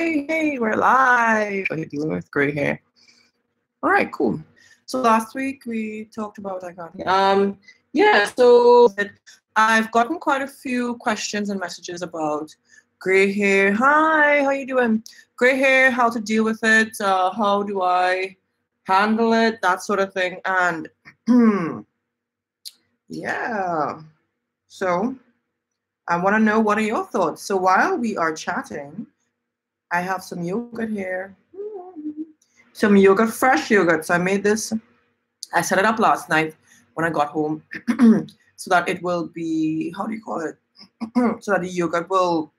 Hey, we're live. Are you dealing with gray hair? All right, cool. So last week we talked about yeah. So I've gotten quite a few questions and messages about gray hair. Hi, how you doing? Gray hair, how to deal with it? How do I handle it? That sort of thing. And yeah. So I want to know, what are your thoughts? So while we are chatting, I have some yogurt here. Some yogurt, fresh yogurt. So I made this. I set it up last night when I got home so that it will be, how do you call it? So that the yogurt will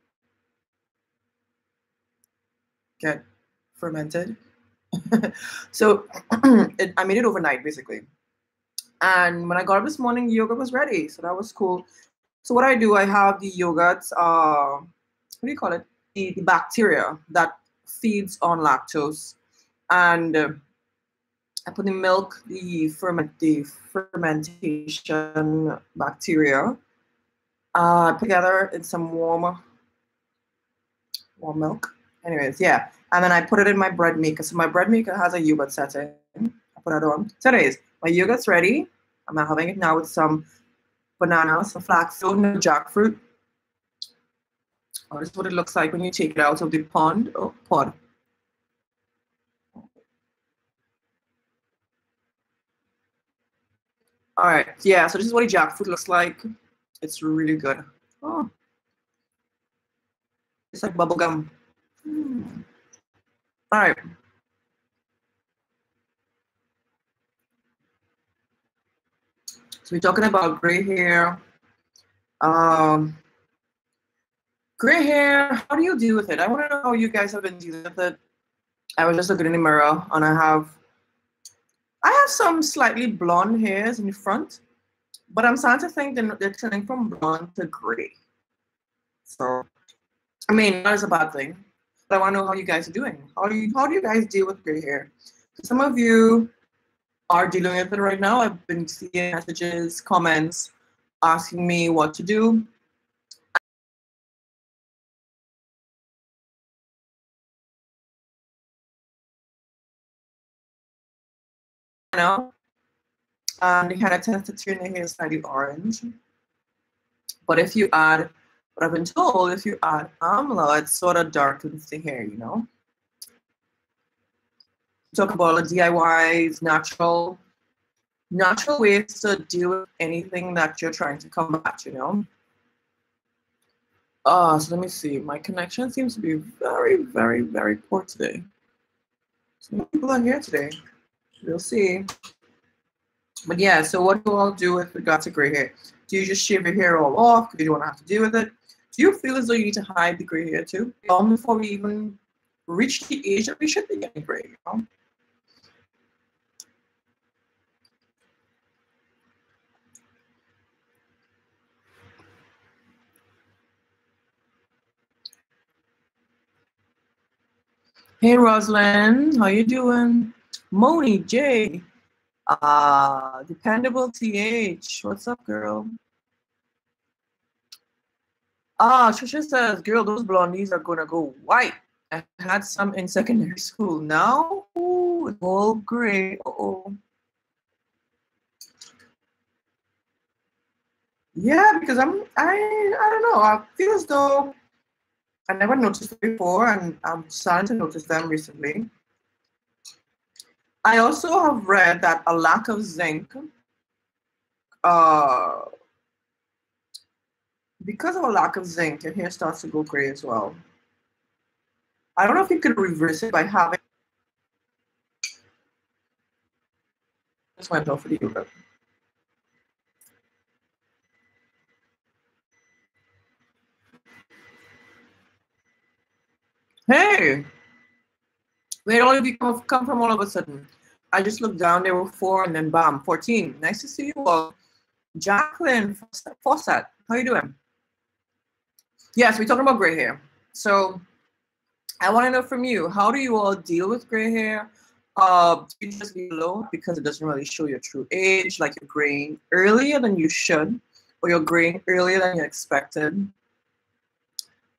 get fermented. So I made it overnight basically. And when I got up this morning, the yogurt was ready. So that was cool. So what I do, I have the yogurt, what do you call it? The bacteria that feeds on lactose. And I put the milk, the fermentation bacteria, together in some warm milk. Anyways, yeah. And then I put it in my bread maker. So my bread maker has a yogurt setting. I put it on. So anyways, my yogurt's ready. I'm having it now with some banana, some flaxseed, and jackfruit. Oh, this is what it looks like when you take it out of the pod. All right, yeah, so this is what a jackfruit looks like. It's really good. Oh, it's like bubble gum. All right. So we're talking about gray hair. Gray hair, how do you deal with it? I want to know how you guys have been dealing with it. I was just looking in the mirror and I have some slightly blonde hairs in the front, but I'm starting to think they're turning from blonde to gray. So, I mean, that is a bad thing. But I want to know how you guys are doing. How do you guys deal with gray hair? Some of you are dealing with it right now. I've been seeing messages, comments asking me what to do. And the Henna tends to turn the hair slightly orange. But if you add, what I've been told, if you add Amla, it sort of darkens the hair, you know? Talk about the DIYs, natural ways to deal with anything that you're trying to combat, you know? So let me see. My connection seems to be very, very, very poor today. Some people are here today. We'll see. But yeah, so what do you all do with regard to gray hair? Do you just shave your hair all off because you don't want to have to deal with it? Do you feel as though you need to hide the gray hair too? Before we even reach the age that we should be getting gray, you know? Hey Rosalind, how you doing? Moni J, Dependable TH, what's up, girl? Trisha says, girl, those blondies are gonna go white. I had some in secondary school. Now, ooh, it's all gray. Uh-oh. Yeah, because I don't know. I feel as though I never noticed it before, and I'm starting to notice them recently. I also have read that a lack of zinc, because of a lack of zinc, your hair starts to go gray as well. I don't know if you could reverse it by having. Just went off for the yoga. Hey, where all of you come from all of a sudden? I just looked down, there were 4, and then bam, 14. Nice to see you all. Jacqueline Fawcett, how you doing? Yes, we're talking about gray hair. So I want to know from you, how do you all deal with gray hair? Do you just leave it alone because it doesn't really show your true age, like you're graying earlier than you should, or you're graying earlier than you expected?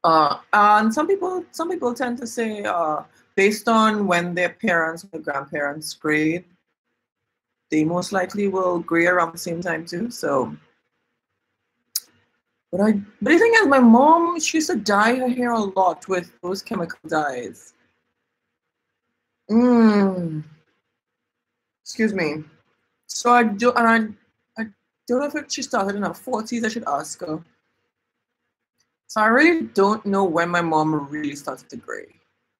And some people tend to say, based on when their parents or grandparents grayed, they most likely will gray around the same time too. So, but the thing is, my mom, she used to dye her hair a lot with those chemical dyes. Excuse me. So I do, and I don't know if she started in her 40s. I should ask her. So I really don't know when my mom really started to gray.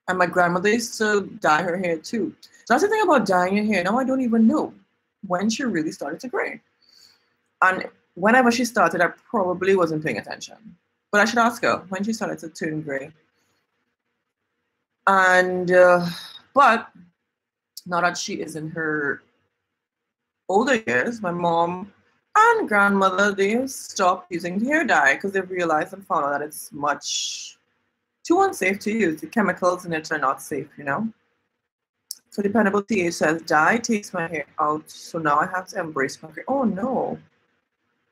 And my grandmother used to dye her hair too. So that's the thing about dyeing your hair. Now I don't even know when she really started to gray. And whenever she started, I probably wasn't paying attention. But I should ask her when she started to turn gray. And, but now that she is in her older years, my mom and grandmother, they stopped using hair dye because they realized and found out that it's much too unsafe to use. The chemicals in it are not safe, you know. So Dependable TH says, dye takes my hair out, so now I have to embrace my hair. Oh no.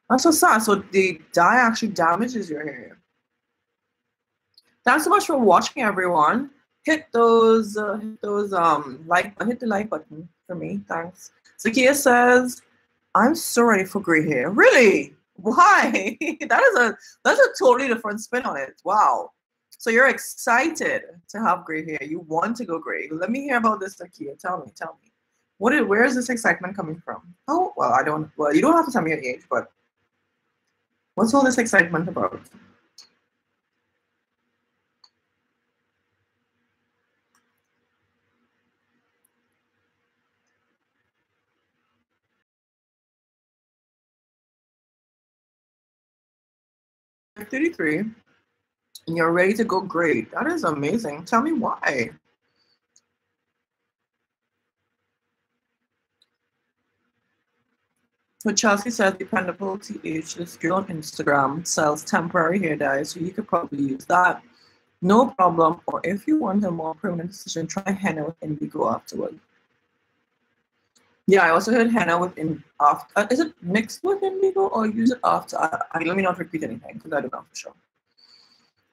That's so sad. So the dye actually damages your hair. Thanks so much for watching, everyone. Hit those hit the like button for me. Thanks. Zakia says, I'm so ready for gray hair. Really? Why? That's a totally different spin on it. Wow. So you're excited to have gray hair. You want to go gray. Let me hear about this, Zakia. Tell me. Where is this excitement coming from? Oh, well, you don't have to tell me your age, but what's all this excitement about? You're 33 and you're ready to go gray. That is amazing. Tell me why. So Chelsea says, Dependable TH, this girl on Instagram sells temporary hair dye, so you could probably use that. No problem. Or if you want a more permanent decision, try henna with indigo afterward. Yeah, I also heard henna with after. Is it mixed with indigo or use it after? Let me not repeat anything because I don't know for sure.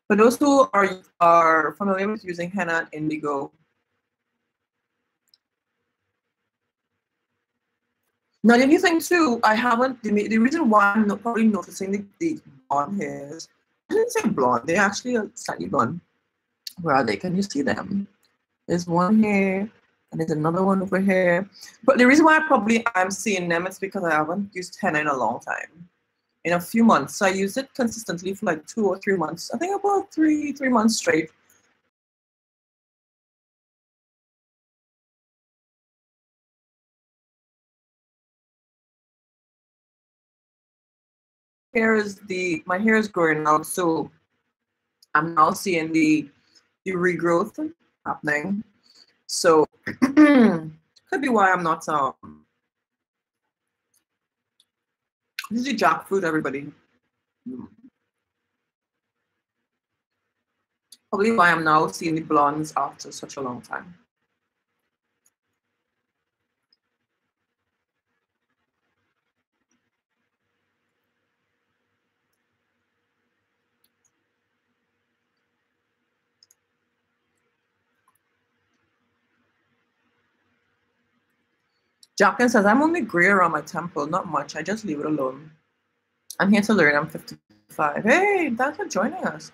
For those who are familiar with using henna and indigo, now the other thing too, I haven't. The reason why I'm not probably noticing the blonde hairs, I didn't say blonde. They actually are slightly blonde. Where are they? Can you see them? There's one here, and there's another one over here. But the reason why I'm seeing them is because I haven't used henna in a long time. In a few months, so I used it consistently for like 2 or 3 months. I think about three months straight. My hair is growing out, so I'm now seeing the regrowth happening. So could be why I'm not this is jackfruit, everybody. Probably why I'm now seeing the blondes after such a long time. Jacqueline says, I'm only gray around my temple, not much. I just leave it alone. I'm here to learn. I'm 55. Hey, thanks for joining us.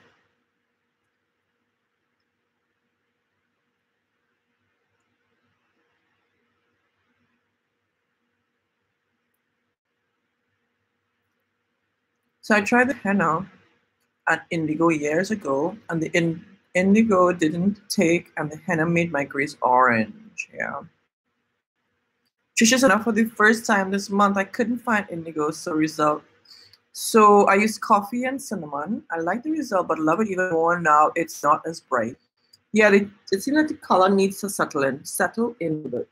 So I tried the henna at Indigo years ago, and the Indigo didn't take, and the henna made my grays orange. Yeah. Trisha said, for the first time this month, I couldn't find Indigo, so I used coffee and cinnamon. I like the result, but love it even more now. It's not as bright. Yeah, it seems like the color needs to settle in a bit.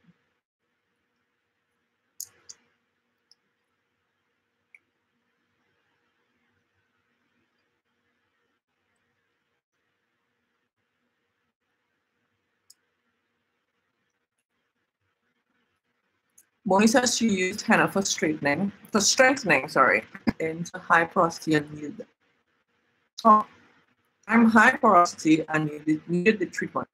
Bonnie says she used henna for strengthening, into high porosity and nude. Oh, I'm high porosity and needed the treatment.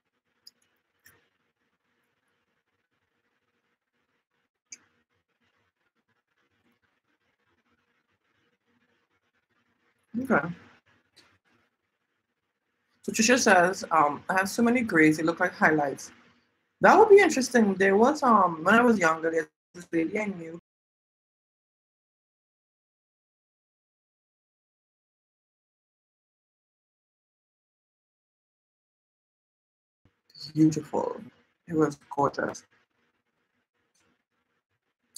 Okay. So Trisha says, I have so many grays, they look like highlights. That would be interesting. There was when I was younger, there's this lady I knew. Beautiful. It was gorgeous.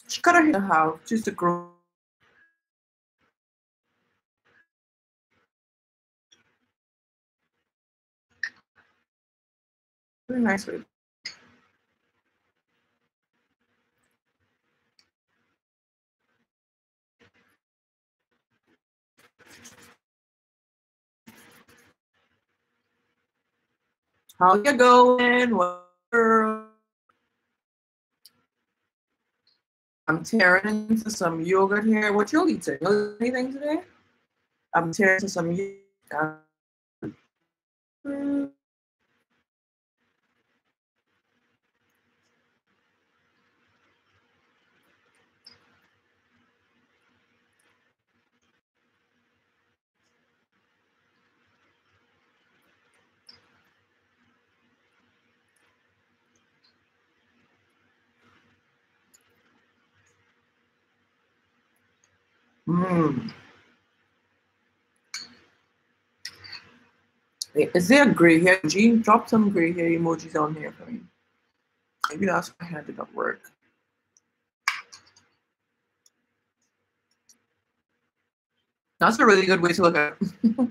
She cut her hair out. She used to grow very nicely. How you going? What girl? I'm tearing into some yogurt here. What you eating? Anything today? I'm tearing into some yogurt. Is there a gray hair? Jean, drop some gray hair emojis on here for me. Maybe that's my hand did not work. That's a really good way to look at it.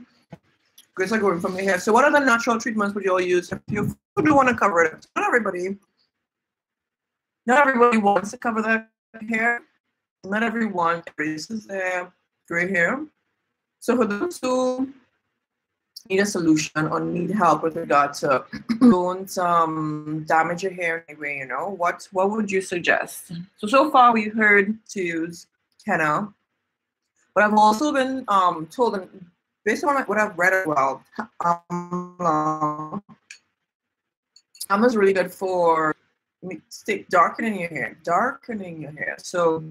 Grace like going from your hair. So what other natural treatments would you all use if you do want to cover it? Not everybody wants to cover their hair. Not everyone embraces their gray hair. So for those who need a solution or need help with regard to don't damage your hair anyway, you know, what would you suggest? So far we've heard to use henna, but I've also been told, and based on what I've read as well, Amla is really good for darkening your hair. So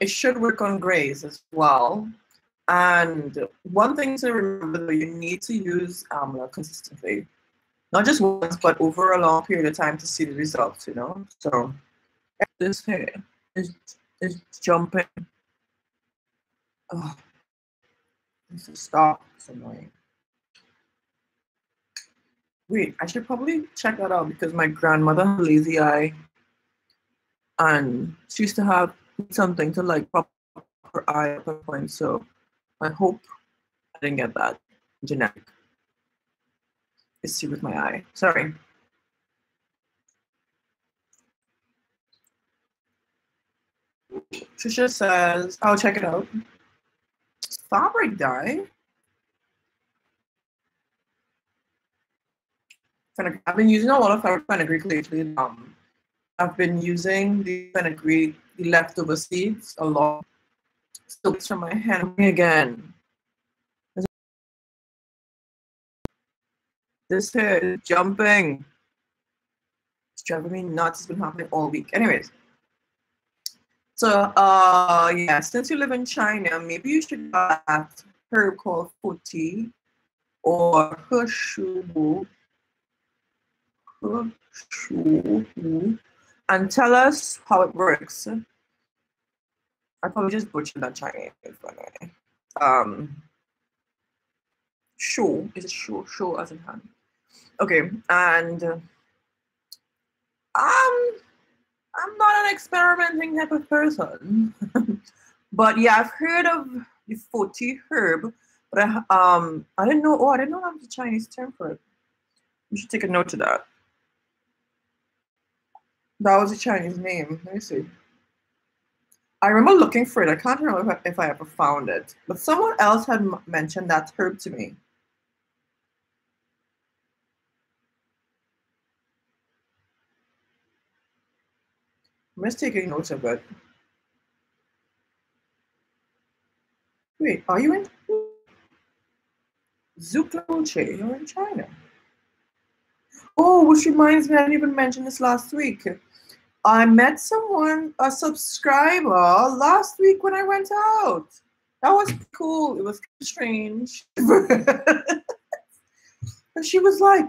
it should work on grays as well. And one thing to remember, you need to use Amla consistently, not just once, but over a long period of time to see the results, you know. So this hair is jumping. Oh, this is stop. It's annoying. Wait, I should probably check that out because my grandmother had a lazy eye, and she used to have something to like prop her eye at one point. So I hope I didn't get that genetic issue with my eye. Sorry. Trisha says, I'll check it out. Fabric dye. I've been using a lot of fenugreek lately. I've been using the fenugreek, the leftover seeds a lot. So it's from my hand again. This hair is jumping. It's driving me nuts. It's been happening all week. Anyways. So yeah, since you live in China, maybe you should get that herb called futi or hushu, and tell us how it works. I probably just butchered that Chinese, by the way. Shu is it shu as in hand. Okay, and I'm not an experimenting type of person, but yeah, I've heard of the futi herb, but I didn't know. Oh, I didn't know that was a Chinese term for it. You should take a note of that. That was a Chinese name. Let me see. I remember looking for it. I can't remember if I ever found it, but someone else had mentioned that herb to me. I'm just taking notes of it. Wait, are you in? Zucloche, you're in China. Oh, which reminds me, I didn't even mention this last week. I met someone, a subscriber, last week when I went out. That was cool. It was strange. And she was like,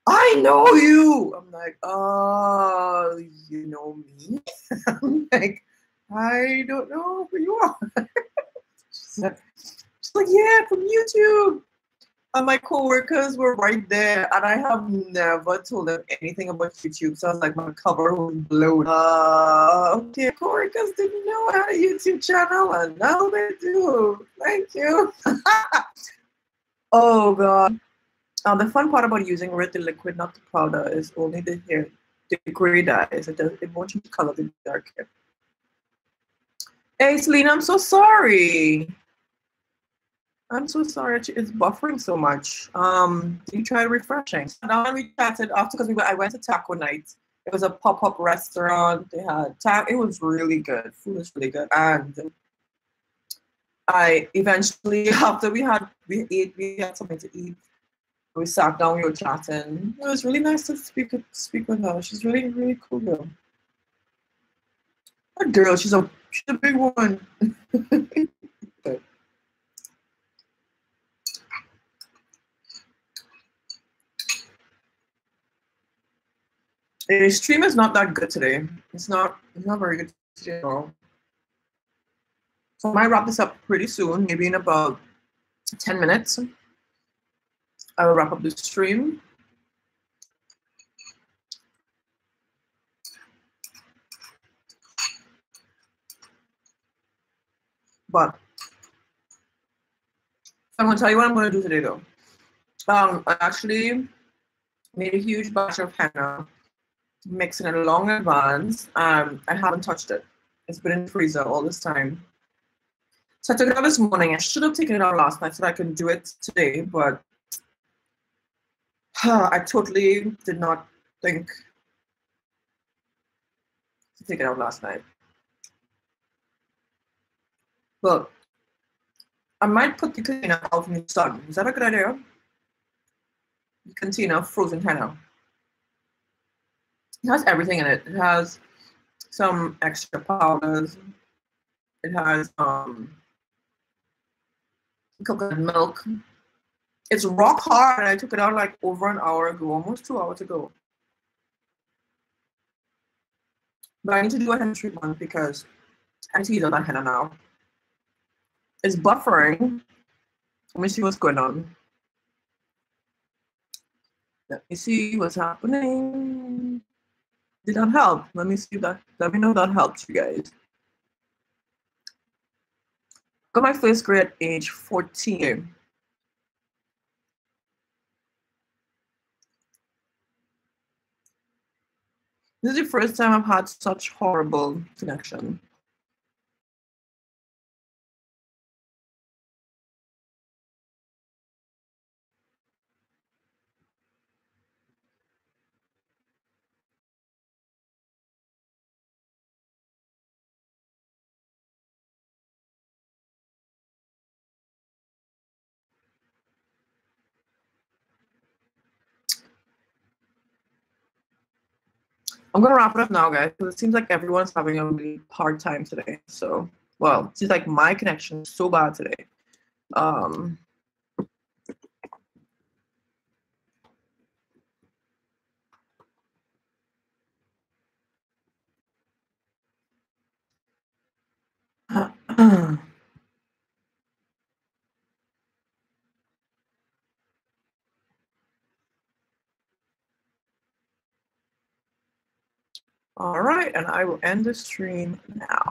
I know you. I'm like, oh, you know me? I'm like, I don't know who you are. She's like, yeah, from YouTube. And my coworkers were right there, and I have never told them anything about YouTube. So I was like, my cover was blown. Okay, coworkers didn't know I had a YouTube channel, and now they do. Thank you. Oh God. The fun part about using red, the liquid, not the powder, is only the hair, the gray dyes. It won't change the color of the dark hair. Hey, Selena, I'm so sorry. I'm so sorry it's buffering so much. You try refreshing. So now when we chatted after, because I went to taco night. It was a pop-up restaurant. They had it was really good. Food was really good. And I eventually, after we had something to eat. We sat down, we were chatting. It was really nice to speak with her. She's really, really cool girl. That girl, she's a big one. Okay. The stream is not that good today. It's not very good today at all. So I might wrap this up pretty soon, maybe in about 10 minutes. I will wrap up the stream. But I'm gonna tell you what I'm gonna do today though. I actually made a huge batch of henna, mixing it long in advance. I haven't touched it. It's been in the freezer all this time. So I took it out this morning. I should have taken it out last night so that I can do it today, but I totally did not think to take it out last night. Well, I might put the container out in the sun. Is that a good idea? The container of frozen henna. It has everything in it. It has some extra powders. It has coconut milk. It's rock hard, and I took it out like over an hour ago, almost 2 hours ago. But I need to do a henna treatment because I need to use all that henna now. It's buffering. Let me see what's going on. Let me see what's happening. Did that help? Let me see that. Let me know if that helped you guys. Got my first grade at age 14. This is the first time I've had such horrible connection. I'm gonna wrap it up now, guys, because it seems like everyone's having a really hard time today. So, well, it seems like my connection is so bad today. All right, and I will end the stream now.